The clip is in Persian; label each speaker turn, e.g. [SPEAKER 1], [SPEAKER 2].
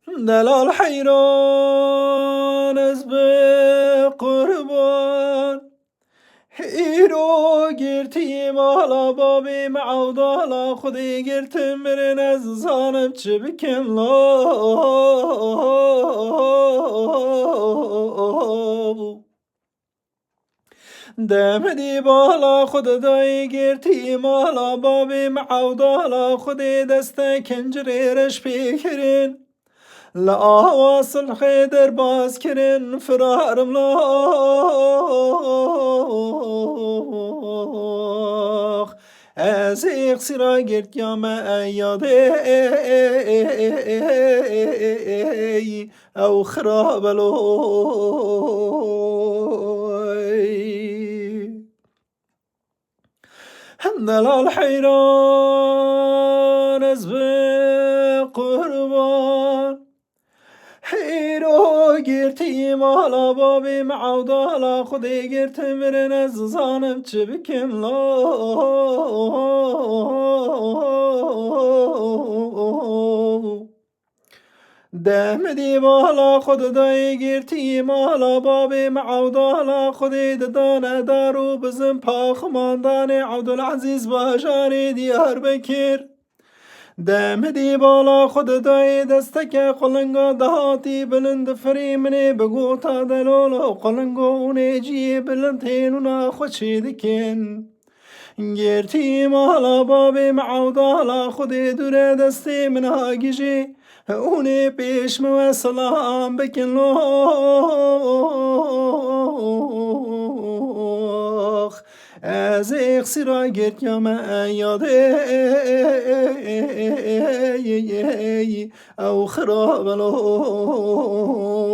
[SPEAKER 1] دلال حیران از به قربان ایرو گرتی مالا بابی معودالا خودی گرتم برن از زانم چه بکن لا دمدی بالا خود دای گرتی مالا بابی معودالا خودی دست کنجریرش پیکرین لا واصل خيدر باسكرين فرار ملاخ ازيق سرا قرت يا ما ايادي او خراب لوي هندل الحيران ازبق قربان حیرو گرتی مالا بابی معودالا خودی گرتی مرن از زانم چه بکن لا دمدی بالا خود دای گرتی مالا بابی معودالا خودی ددانه دارو بزن پاخماندان عبدالعزیز باجانی دیار بکر دمدی بالا خود دای دستک قلنگا دهاتی بلند فریمنی بگو تا دلولو قلنگو نیجی بلند هینونا خوشی دکن گرتی مالا بابی معودالا خودی دوره دستی من هاگیجی اونی پیش مو سلام بکن لوخ از اقصی را گرد یا ما یاده او خراب لوخ